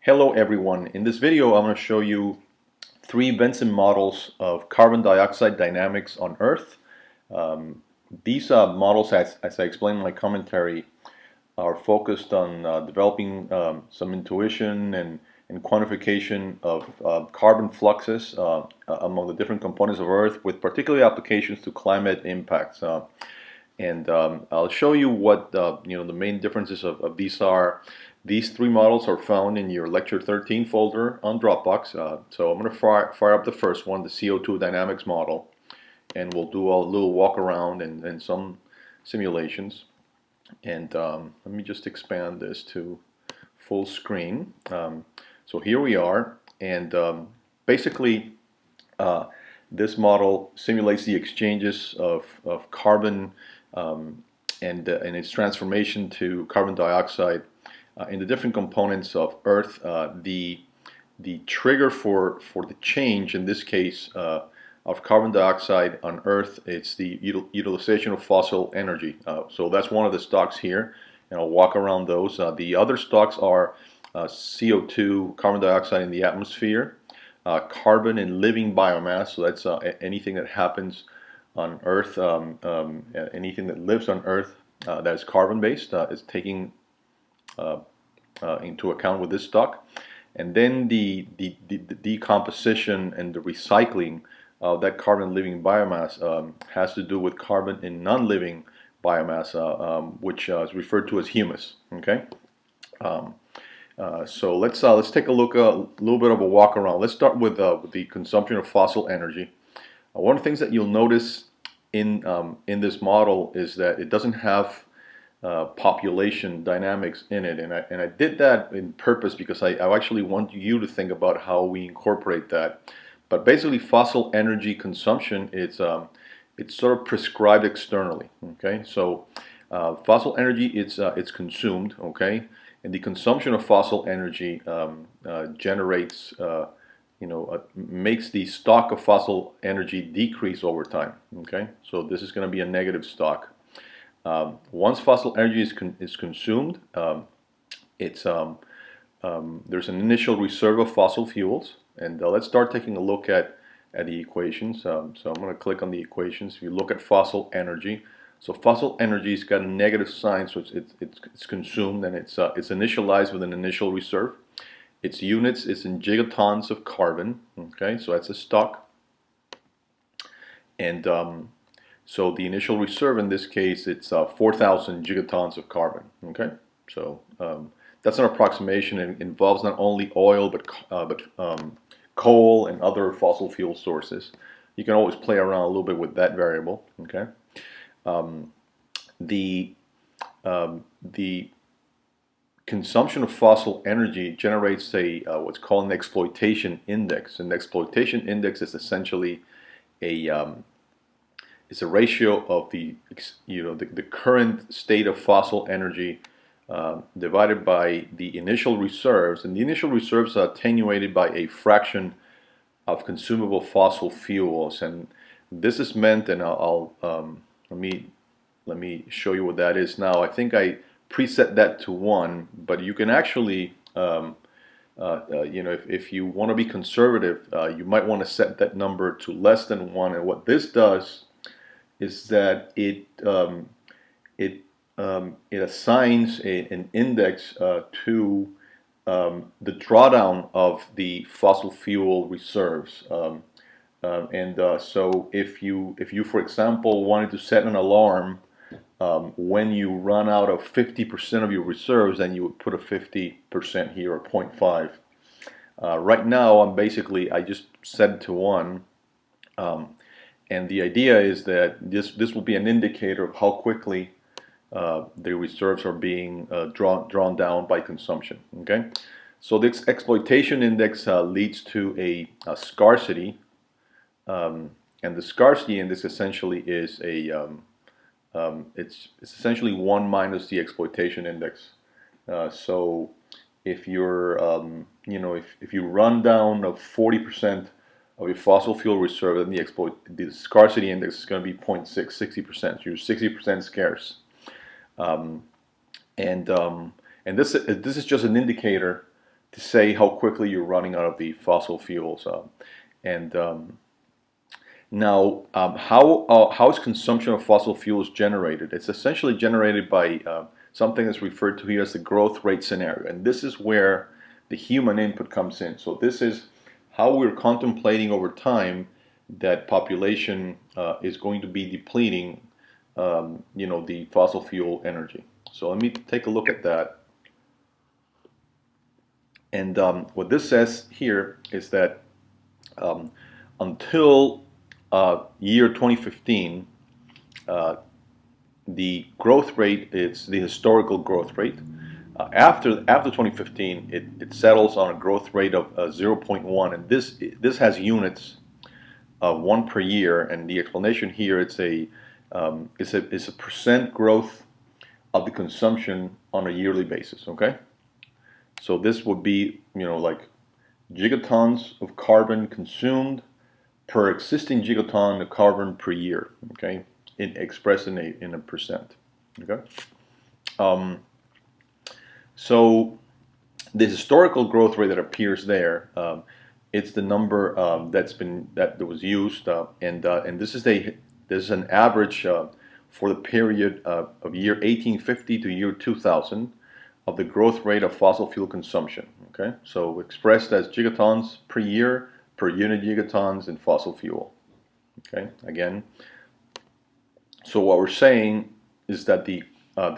Hello everyone. In this video I'm going to show you three Benson models of carbon dioxide dynamics on Earth. These models, as I explained in my commentary, are focused on developing some intuition and quantification of carbon fluxes among the different components of Earth, with particular applications to climate impacts. I'll show you what the main differences of these are. These three models are found in your Lecture 13 folder on Dropbox. So I'm going to fire up the first one, the CO2 dynamics model, and we'll do a little walk around and some simulations. And let me just expand this to full screen. So here we are, and basically this model simulates the exchanges of carbon and its transformation to carbon dioxide in the different components of Earth. The trigger for the change in this case of carbon dioxide on Earth, it's the utilization of fossil energy. So that's one of the stocks here, and I'll walk around those. The other stocks are CO2, carbon dioxide in the atmosphere, carbon and living biomass. So that's anything that happens on Earth, anything that lives on Earth that is carbon-based is taking into account with this stock. And then the decomposition and the recycling of that carbon living biomass has to do with carbon in non-living biomass, which is referred to as humus. Okay. So let's take a look, a little bit of a walk around. Let's start with the consumption of fossil energy. One of the things that you'll notice in this model is that it doesn't have population dynamics in it, and I did that in purpose because I actually want you to think about how we incorporate that. But basically, fossil energy consumption it's sort of prescribed externally. Okay, so fossil energy it's consumed. Okay, and the consumption of fossil energy generates makes the stock of fossil energy decrease over time. Okay, so this is going to be a negative stock. Once fossil energy is consumed, there's an initial reserve of fossil fuels, and let's start taking a look at the equations. So I'm going to click on the equations. If you look at fossil energy, so fossil energy's got a negative sign, so it's consumed, and it's initialized with an initial reserve. Its units is in gigatons of carbon. Okay, so that's a stock, and so the initial reserve in this case, it's 4,000 gigatons of carbon. Okay, so that's an approximation. It involves not only oil but coal and other fossil fuel sources. You can always play around a little bit with that variable. Okay, the consumption of fossil energy generates what's called an exploitation index. An exploitation index is essentially it's a ratio of the current state of fossil energy divided by the initial reserves, and the initial reserves are attenuated by a fraction of consumable fossil fuels. And this is meant, and let me show you what that is now. I think I preset that to 1, but you can actually if you want to be conservative, you might want to set that number to less than 1. And what this does is that it assigns an index to the drawdown of the fossil fuel reserves. So if you for example wanted to set an alarm when you run out of 50% of your reserves, then you would put a 50% here, or 0.5. Right now I just set it to 1. And the idea is that this will be an indicator of how quickly the reserves are being drawn down by consumption. Okay, so this exploitation index leads to a scarcity, and the scarcity index essentially is it's essentially 1 minus the exploitation index. So if you're if you run down of 40% of your fossil fuel reserve, then the scarcity index is going to be 0.6, 60%. You're 60% scarce, and this is just an indicator to say how quickly you're running out of the fossil fuels. And Now, how is consumption of fossil fuels generated? It's essentially generated by something that's referred to here as the growth rate scenario. And this is where the human input comes in. So this is how we're contemplating over time that population is going to be depleting the fossil fuel energy. So let me take a look at that. And what this says here is that until year 2015, the growth rate is the historical growth rate. After 2015, it settles on a growth rate of 0.1, and this has units, 1 per year. And the explanation here, it's a percent growth of the consumption on a yearly basis. Okay, so this would be like gigatons of carbon consumed per existing gigaton of carbon per year, okay, expressed in a percent, okay. So the historical growth rate that appears there, it's the number that was used, and this is an average for the period of year 1850 to year 2000 of the growth rate of fossil fuel consumption, okay. So expressed as gigatons per year per unit gigatons in fossil fuel. Okay, again. So what we're saying is that the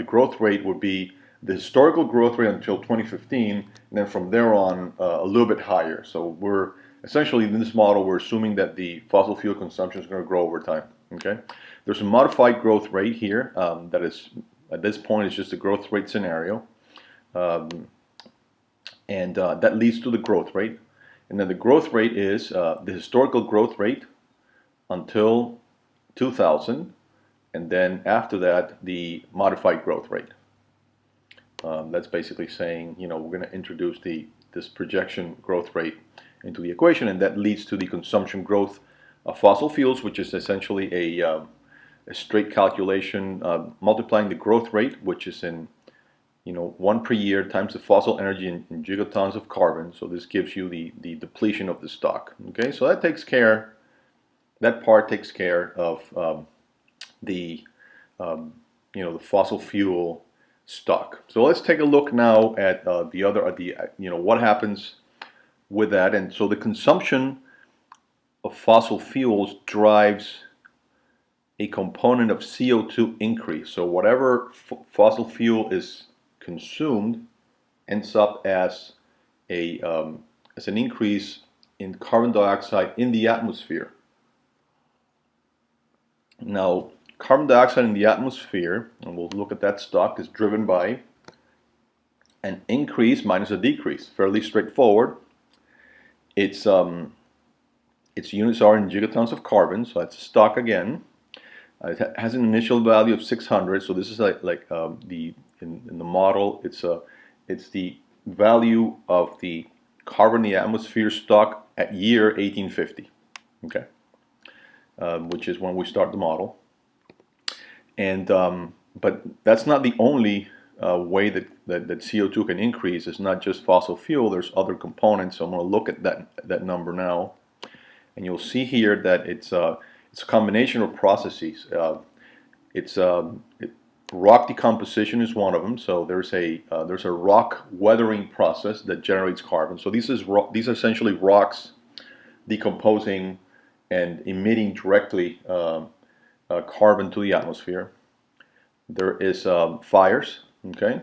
growth rate would be the historical growth rate until 2015, and then from there on a little bit higher. So we're essentially in this model, we're assuming that the fossil fuel consumption is going to grow over time. Okay, there's a modified growth rate here that is at this point is just a growth rate scenario, and that leads to the growth rate. And then the growth rate is the historical growth rate until 2000, and then after that the modified growth rate. That's basically saying we're going to introduce this projection growth rate into the equation, and that leads to the consumption growth of fossil fuels, which is essentially a straight calculation multiplying the growth rate, which is in 1 per year times the fossil energy in gigatons of carbon. So this gives you the depletion of the stock. Okay, so that part takes care of the fossil fuel stock. So let's take a look now at what happens with that. And so the consumption of fossil fuels drives a component of CO2 increase. So whatever fossil fuel is consumed ends up as an increase in carbon dioxide in the atmosphere. Now, carbon dioxide in the atmosphere, and we'll look at that stock, is driven by an increase minus a decrease. Fairly straightforward. Its units are in gigatons of carbon, so that's stock again. It has an initial value of 600, so this is in the model, it's the value of the carbon in the atmosphere stock at year 1850, okay, which is when we start the model. And but that's not the only way that CO2 can increase. It's not just fossil fuel. There's other components. So I'm going to look at that number now, and you'll see here that it's a combination of processes. Rock decomposition is one of them. So there's a rock weathering process that generates carbon. So these are essentially rocks decomposing and emitting directly carbon to the atmosphere. There is fires, okay,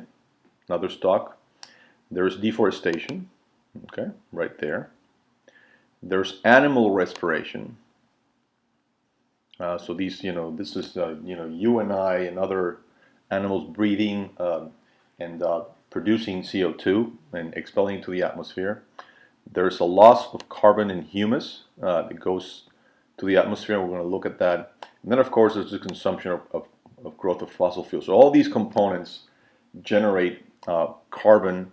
another stock. There's deforestation, okay, right there. There's animal respiration. So these, this is, you and I and other animals breathing and producing CO2 and expelling to the atmosphere. There's a loss of carbon in humus that goes to the atmosphere. We're going to look at that. And then, of course, there's the consumption of growth of fossil fuels. So all these components generate carbon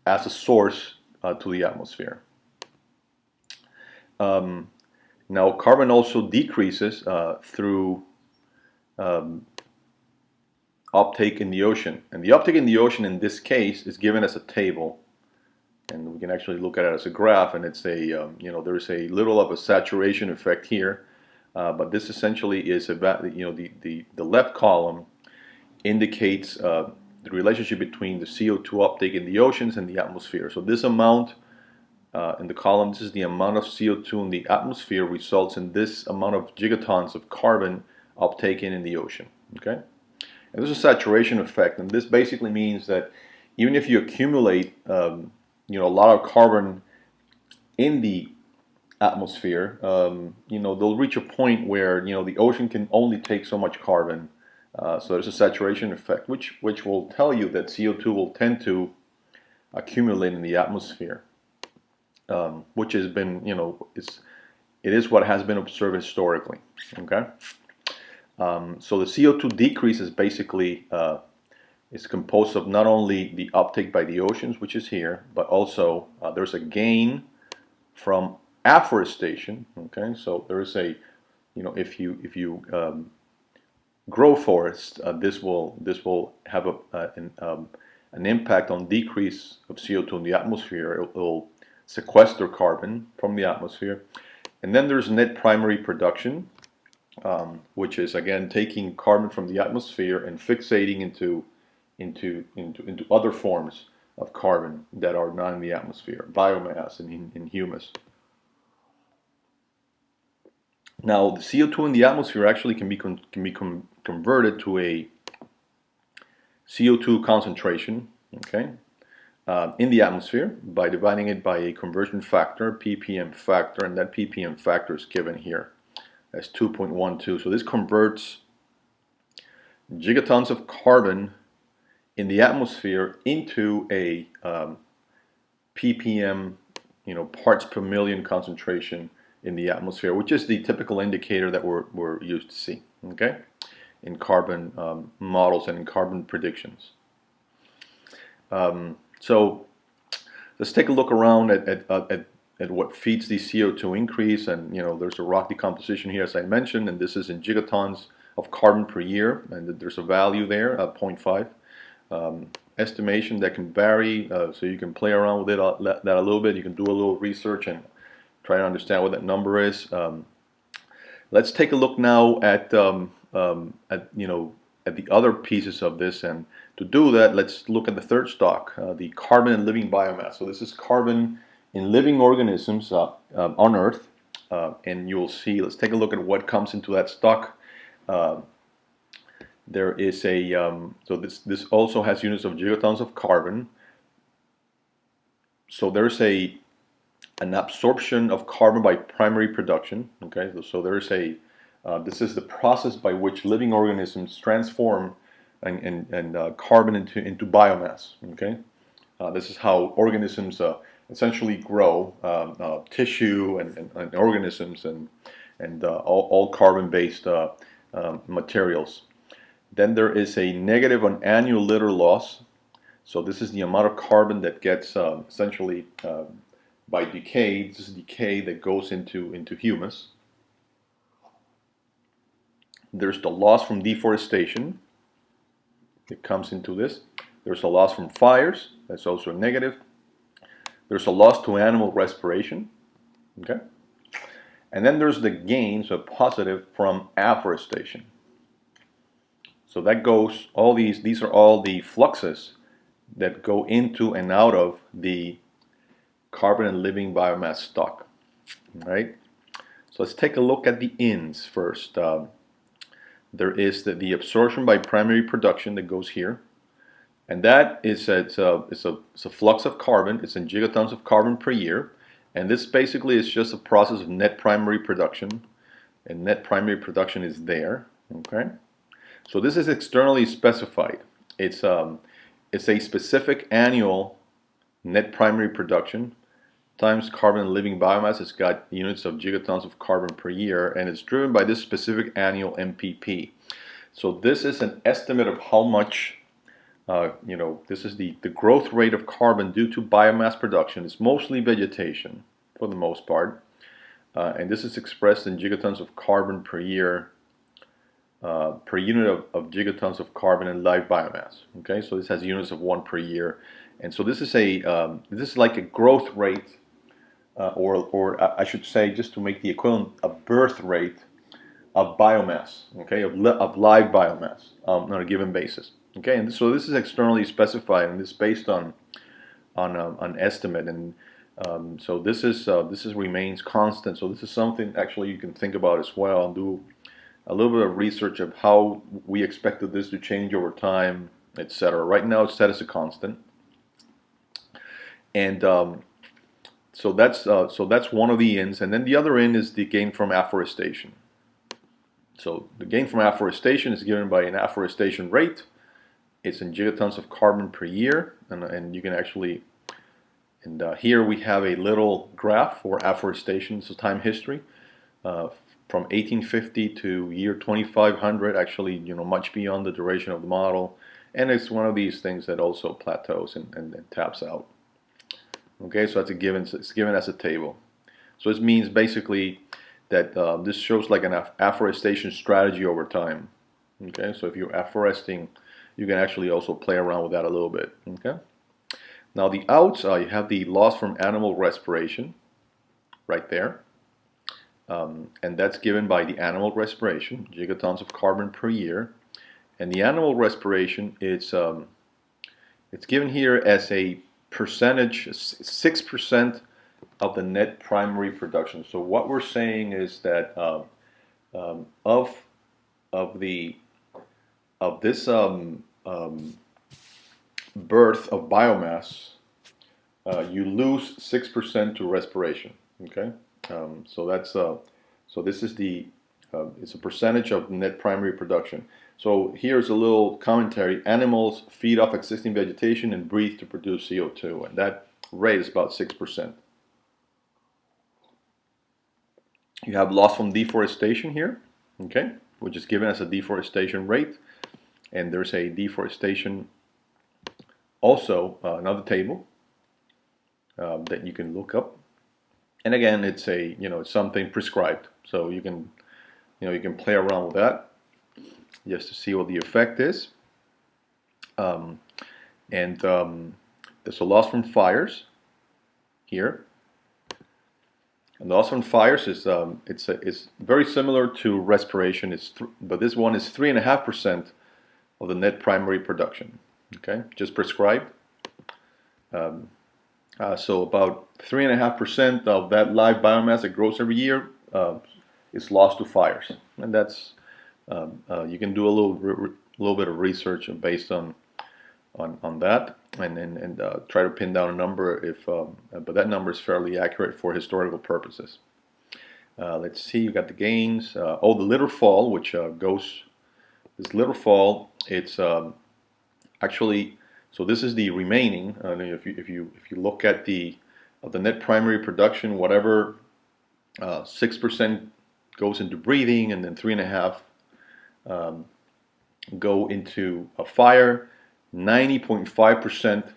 as a source to the atmosphere. Now, carbon also decreases through uptake in the ocean. And the uptake in the ocean in this case is given as a table. and we can actually look at it as a graph, and it's a there's a little of a saturation effect here, but this essentially is about the left column indicates the relationship between the CO2 uptake in the oceans and the atmosphere. So this amount in the column, this is the amount of CO2 in the atmosphere, results in this amount of gigatons of carbon uptaken in the ocean. Okay, and there's a saturation effect, and this basically means that even if you accumulate a lot of carbon in the atmosphere, they'll reach a point where the ocean can only take so much carbon. So there's a saturation effect, which will tell you that CO2 will tend to accumulate in the atmosphere, which has been, it is what has been observed historically. Okay, so the CO2 decrease is basically is composed of not only the uptake by the oceans, which is here, but also there's a gain from afforestation. Okay, so there is a, if you grow forests, this will have an impact on decrease of CO2 in the atmosphere. It will sequester carbon from the atmosphere. And then there's net primary production, which is again taking carbon from the atmosphere and fixating into other forms of carbon that are not in the atmosphere, biomass and in humus. Now, the CO2 in the atmosphere actually can be converted to a CO2 concentration, okay, in the atmosphere by dividing it by a conversion factor, ppm factor, and that ppm factor is given here as 2.12. So this converts gigatons of carbon in the atmosphere into a ppm, parts per million concentration in the atmosphere, which is the typical indicator that we're used to see, okay, in carbon models and in carbon predictions. So let's take a look around at what feeds the CO2 increase, and there's a rock decomposition here, as I mentioned, and this is in gigatons of carbon per year, and there's a value there, 0.5. Estimation that can vary, so you can play around with that a little bit. You can do a little research and try to understand what that number is. Let's take a look now at the other pieces of this, and to do that, let's look at the third stock, the carbon in living biomass. So this is carbon in living organisms on Earth, and you'll see. Let's take a look at what comes into that stock. There is a so this also has units of gigatons of carbon. So there's an absorption of carbon by primary production. Okay, so there's this is the process by which living organisms transform and carbon into biomass. Okay, this is how organisms essentially grow, tissue and organisms and all carbon-based materials. Then there is a negative on annual litter loss. So this is the amount of carbon that gets essentially by decay. This is decay that goes into humus. There's the loss from deforestation. It comes into this. There's a loss from fires. That's also a negative. There's a loss to animal respiration. Okay. And then there's the gain, so positive, from afforestation. So that goes, these are all the fluxes that go into and out of the carbon and living biomass stock. All right. So let's take a look at the ins first. There is the absorption by primary production that goes here, and that is it's a flux of carbon. It's in gigatons of carbon per year, and this basically is just a process of net primary production, and net primary production is there. Okay. So this is externally specified. It's a specific annual net primary production times carbon and living biomass. It's got units of gigatons of carbon per year, and it's driven by this specific annual MPP. So this is an estimate of how much, this is the growth rate of carbon due to biomass production. It's mostly vegetation for the most part, and this is expressed in gigatons of carbon per year per unit of gigatons of carbon and live biomass. Okay, so this has units of 1 per year, And so this is this is like a growth rate, or I should say, just to make the equivalent, a birth rate of biomass, okay, of live biomass on a given basis, okay. And so this is externally specified, and it's based on an estimate, and so this is remains constant. So this is something actually you can think about as well, and do a little bit of research of how we expected this to change over time, etc. Right now it's set as a constant, and so that's one of the ends, and then the other end is the gain from afforestation. So the gain from afforestation is given by an afforestation rate. It's in gigatons of carbon per year, and you can actually, and here we have a little graph for afforestation. So time history from 1850 to year 2500, actually, you know, much beyond the duration of the model, and it's one of these things that also plateaus and taps out. Okay, so that's a given. It's given as a table. So this means basically that this shows like an afforestation strategy over time. Okay, so if you're afforesting, you can actually also play around with that a little bit. Okay, now the outs, you have the loss from animal respiration right there, and that's given by the animal respiration, gigatons of carbon per year, and the animal respiration, it's given here as a percentage, 6% of the net primary production. So what we're saying is that of this birth of biomass, you lose 6% to respiration. Okay, so that's so this is the it's a percentage of net primary production. So here's a little commentary. Animals feed off existing vegetation and breathe to produce CO2, and that rate is about 6%. You have loss from deforestation here, okay, which is given as a deforestation rate, and there's a deforestation also another table that you can look up, and again it's it's something prescribed, so you can play around with that just to see what the effect is. There's a loss from fires here. And the loss from fires is it's very similar to respiration. But this one is 3.5% of the net primary production. Okay, just prescribed. So about 3.5% of that live biomass that grows every year is lost to fires, and that's you can do a little bit of research based on that, and try to pin down a number but that number is fairly accurate for historical purposes. Let's see, you got the gains. The litter fall, which this litter fall, it's actually, so this is the remaining. If you look at the net primary production, whatever 6% goes into breathing, and then 3.5 go into a fire. 90.5%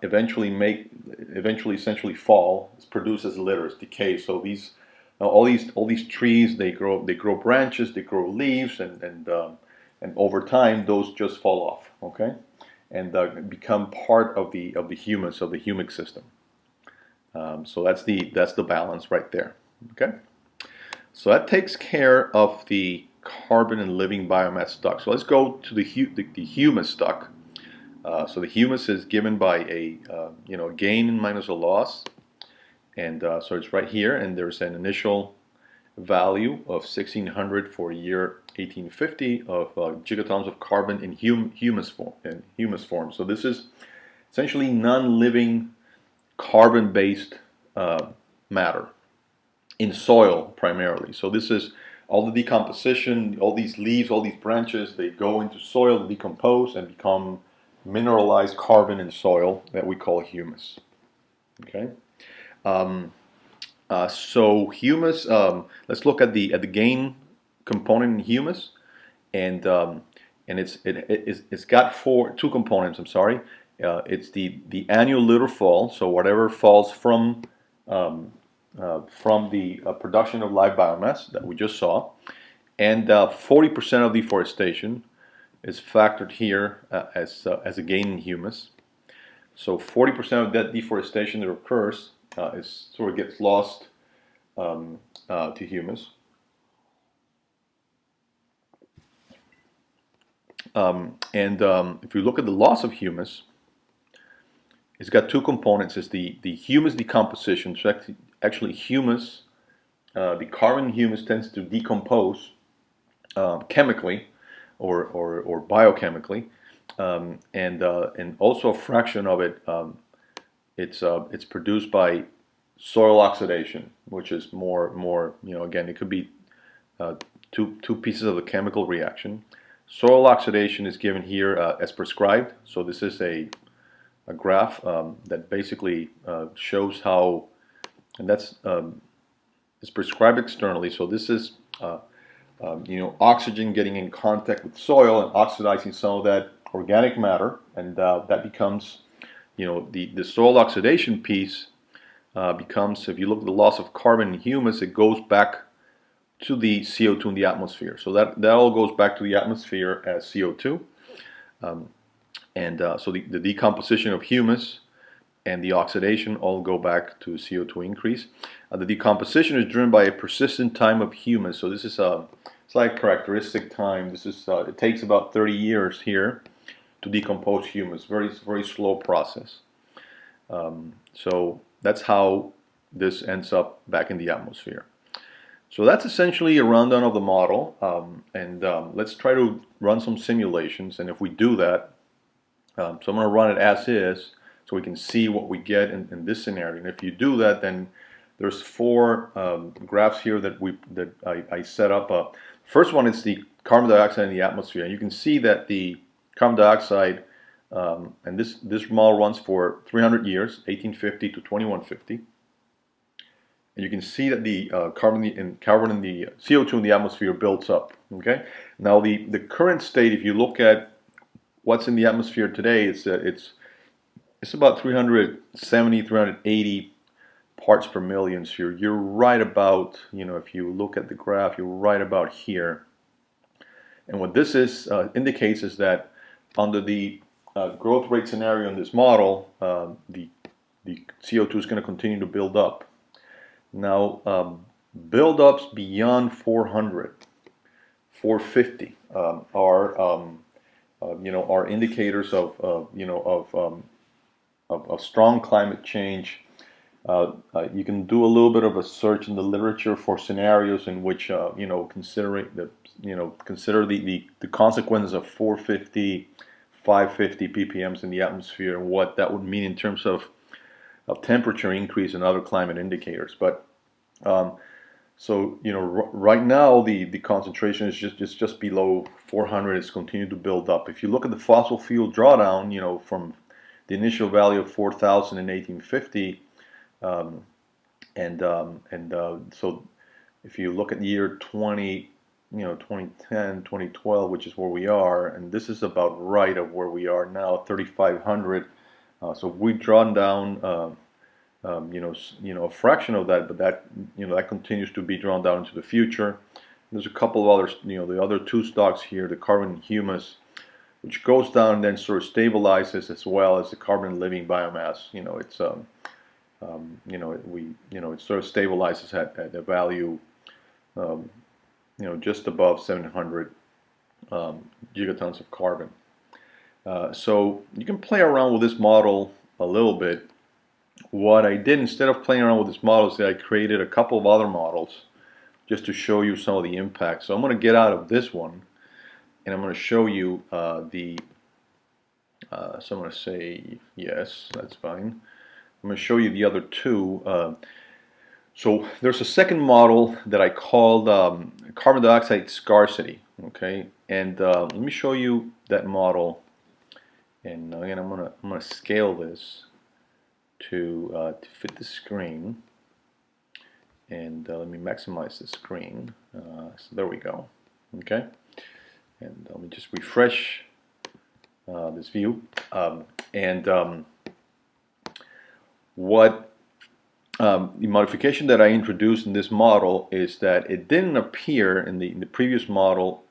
eventually essentially fall. It's produced as litter, it's decay. So all these trees, they grow branches, they grow leaves, and over time those just fall off. Okay, and become part of the humus, of the humic system. So that's the balance right there. Okay, so that takes care of the carbon and living biomass stock. So let's go to the humus stock. So the humus is given by a gain minus a loss, and so it's right here, and there's an initial value of 1600 for year 1850 of gigatons of carbon in humus form. So this is essentially non-living carbon-based matter in soil primarily. So this is all the decomposition, all these leaves, all these branches, they go into soil, decompose, and become mineralized carbon in soil that we call humus. Okay, so humus. Let's look at the gain component in humus, and it's got two components. I'm sorry. It's the annual litter fall, so whatever falls from the production of live biomass that we just saw, and 40% of deforestation is factored here as a gain in humus. So 40% of that deforestation that occurs is sort of gets lost to humus. If you look at the loss of humus, it's got two components. It's the humus decomposition. So actually humus, the carbon in humus tends to decompose chemically or biochemically, and also a fraction of it, it's produced by soil oxidation, which is more again, it could be two pieces of the chemical reaction. Soil oxidation is given here as prescribed. So this is a graph that basically shows how, and that's is prescribed externally. So this is oxygen getting in contact with soil and oxidizing some of that organic matter, and that becomes, the soil oxidation piece becomes, if you look at the loss of carbon in humus, it goes back to the CO2 in the atmosphere. So that all goes back to the atmosphere as CO2. So the decomposition of humus and the oxidation all go back to CO2 increase. The decomposition is driven by a persistent time of humus. So this is it's like characteristic time. This is it takes about 30 years here to decompose humus. Very slow process. So that's how this ends up back in the atmosphere. So that's essentially a rundown of the model, let's try to run some simulations. And if we do that, so I'm going to run it as is, so we can see what we get in this scenario. And if you do that, then there's four graphs here that I set up. First one is the carbon dioxide in the atmosphere, and you can see that the carbon dioxide, and this model runs for 300 years, 1850 to 2150. And you can see that the carbon in the CO2 in the atmosphere builds up. Okay. Now the current state, if you look at what's in the atmosphere today, it's about 370, 380 parts per million. So you're right about, if you look at the graph, you're right about here. And what this indicates is that under the growth rate scenario in this model, the CO2 is going to continue to build up. Now, build-ups beyond 400, 450 are indicators of strong climate change. You can do a little bit of a search in the literature for scenarios in which consider the consequences of 450, 550 ppms in the atmosphere and what that would mean in terms of temperature increase and other climate indicators. But right now the concentration is just below 400. It's continued to build up. If you look at the fossil fuel drawdown, from the initial value of 4,000 in 1850, so if you look at the year 2010, 2012, which is where we are, and this is about right of where we are now, 3,500. So we've drawn down, a fraction of that, but that continues to be drawn down into the future. There's a couple of others, the other two stocks here, the carbon humus, which goes down and then sort of stabilizes, as well as the carbon living biomass. It sort of stabilizes at a value, just above 700 gigatons of carbon. So you can play around with this model a little bit. What I did, instead of playing around with this model, is that I created a couple of other models just to show you some of the impacts. So I'm going to get out of this one, and I'm going to show you so I'm going to say yes, that's fine. I'm going to show you the other two. So there's a second model that I called carbon dioxide scarcity. Okay, and let me show you that model. And again, I'm gonna scale this to fit the screen, and let me maximize the screen. So there we go. Okay, and let me just refresh this view. What the modification that I introduced in this model is that it didn't appear in the previous model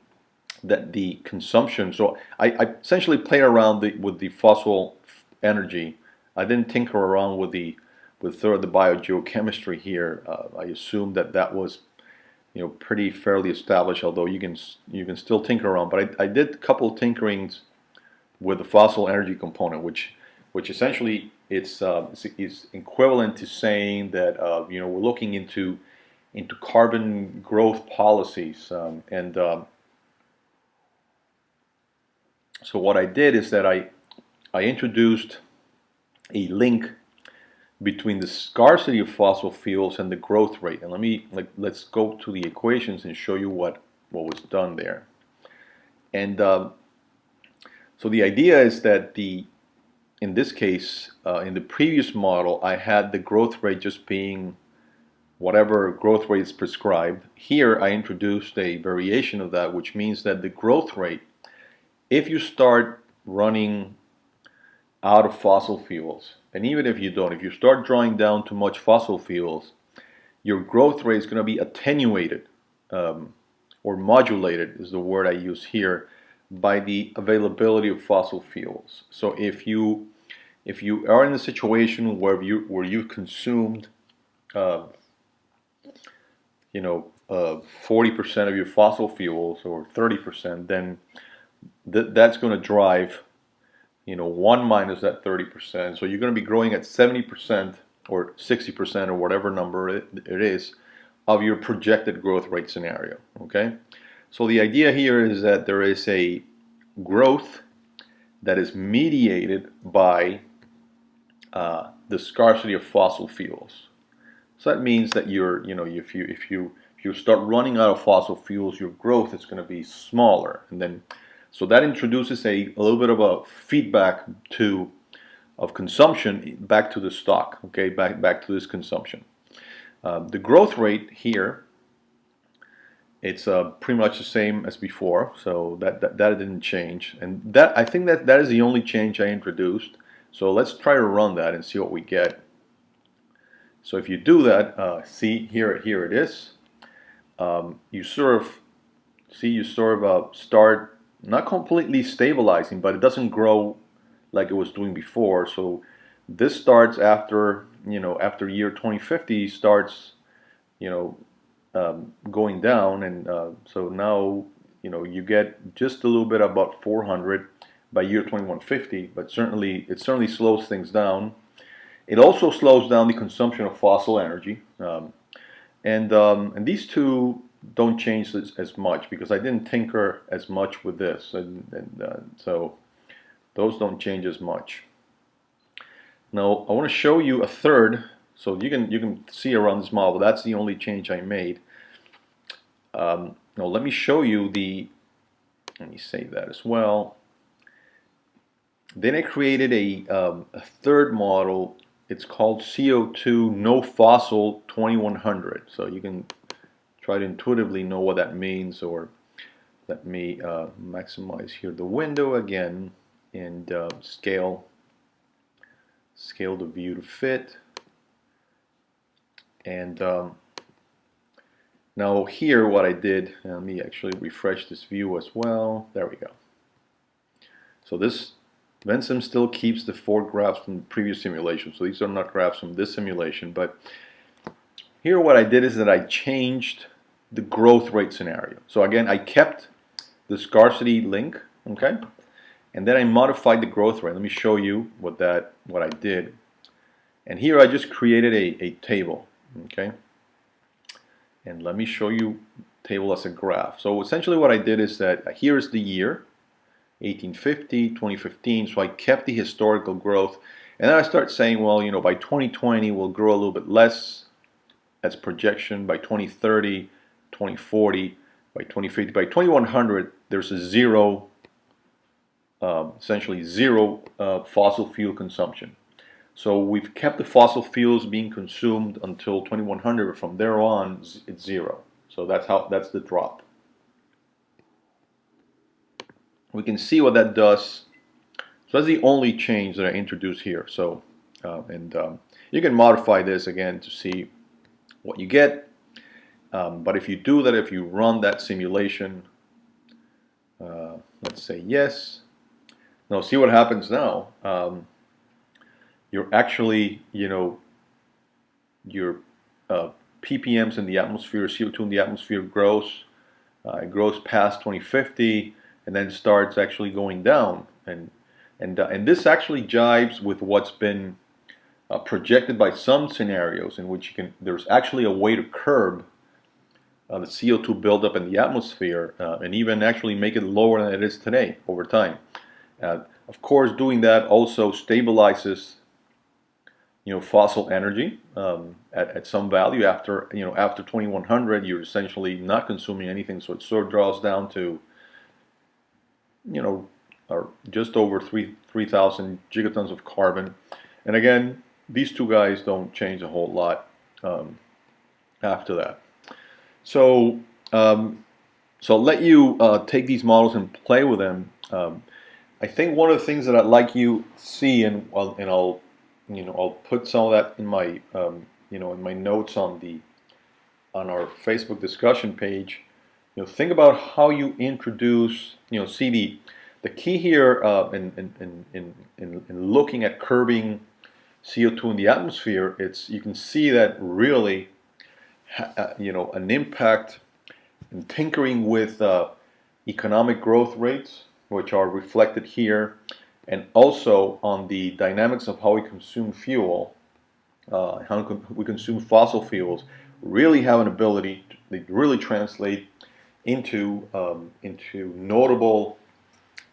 that the consumption. So I essentially played around with the fossil energy I didn't tinker around with the biogeochemistry here. I assumed that that was pretty fairly established, although you can still tinker around. But I did a couple of tinkerings with the fossil energy component, which essentially is equivalent to saying that we're looking into carbon growth policies, so what I did is that I introduced a link between the scarcity of fossil fuels and the growth rate. And let's go to the equations and show you what was done there. And so the idea is that in this case, in the previous model, I had the growth rate just being whatever growth rate is prescribed. Here I introduced a variation of that, which means that the growth rate, if you start running out of fossil fuels, and even if you don't, if you start drawing down too much fossil fuels, your growth rate is going to be attenuated, or modulated is the word I use here, by the availability of fossil fuels. So if you are in a situation where you've consumed 40% of your fossil fuels or 30%, then that's going to drive 1 minus that 30%. So you're going to be growing at 70% or 60% or whatever number it is of your projected growth rate scenario. Okay, so the idea here is that there is a growth that is mediated by the scarcity of fossil fuels. So that means that if you start running out of fossil fuels, your growth is going to be smaller, and then so that introduces a little bit of a feedback of consumption back to the stock. Okay, back to this consumption. The growth rate here, it's pretty much the same as before, so that didn't change, and that I think that is the only change I introduced. So let's try to run that and see what we get. So if you do that, see here it is. You sort of start not completely stabilizing, but it doesn't grow like it was doing before. So this starts after year 2050 starts going down, and so now you get just a little bit about 400 by year 2150, but it certainly slows things down. It also slows down the consumption of fossil energy, and these two don't change as much because I didn't tinker as much with this, and so those don't change as much. Now I want to show you a third, so you can see around this model. That's the only change I made. Now let me show you let me save that as well. Then I created a third model. It's called CO2 No Fossil 2100. So you can try to intuitively know what that means, or let me maximize here the window again and scale the view to fit. And now here what I did, let me actually refresh this view as well. There we go. So this Vensim still keeps the 4 graphs from the previous simulation, so these are not graphs from this simulation, but here what I did is that I changed the growth rate scenario. So again, I kept the scarcity link, okay, and then I modified the growth rate. Let me show you what I did. And here I just created a table, okay, and let me show you table as a graph. So essentially what I did is that here is the year 1850, 2015, so I kept the historical growth, and then I start saying, well, by 2020 we'll grow a little bit less. That's projection. By 2030, 2040, by 2050, by 2100, there's a essentially zero fossil fuel consumption. So we've kept the fossil fuels being consumed until 2100, but from there on it's zero. So that's the drop. We can see what that does. So that's the only change that I introduced here. So you can modify this again to see what you get. But if you do that, if you run that simulation, let's say yes. Now see what happens now. you're actually, your ppms in the atmosphere, CO2 in the atmosphere grows. It grows past 2050 and then starts actually going down. And this actually jives with what's been projected by some scenarios in which there's actually a way to curb the CO2 buildup in the atmosphere and even actually make it lower than it is today over time. Of course, doing that also stabilizes fossil energy at some value. After 2100, you're essentially not consuming anything, so it sort of draws down to or just over 3,000 gigatons of carbon. And again, these two guys don't change a whole lot after that. So so I'll let you take these models and play with them. I think one of the things that I'd like you to see, and I'll put some of that in my in my notes on our Facebook discussion page. Think about how you introduce. See the key here in looking at curbing CO2 in the atmosphere. You can see that really an impact in tinkering with economic growth rates, which are reflected here, and also on the dynamics of how we consume fuel, how we consume fossil fuels, really have an ability to really translate into notable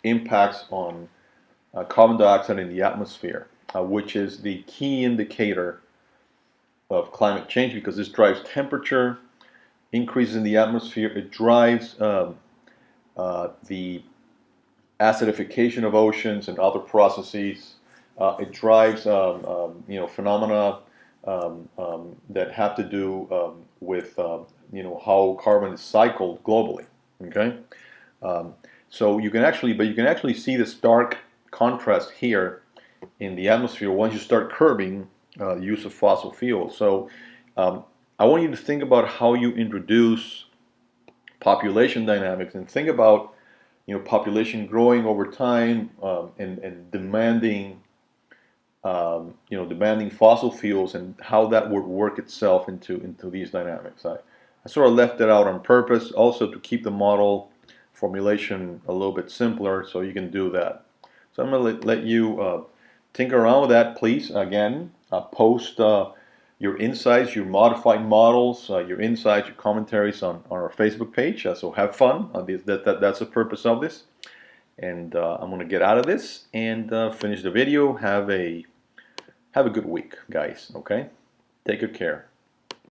impacts on carbon dioxide in the atmosphere, which is the key indicator of climate change, because this drives temperature increases in the atmosphere. It drives the acidification of oceans and other processes. It drives phenomena that have to do with how carbon is cycled globally. Okay, so you can actually see this stark contrast here in the atmosphere once you start curbing the use of fossil fuels. So I want you to think about how you introduce population dynamics, and think about population growing over time and demanding demanding fossil fuels, and how that would work itself into these dynamics. I sort of left it out on purpose, also to keep the model formulation a little bit simpler, so you can do that. So I'm going to let you tinker around with that. Please, again, post your insights, your modified models, your insights, your commentaries on our Facebook page. So have fun. That's the purpose of this. And I'm going to get out of this and finish the video. Have a good week, guys. Okay? Take good care.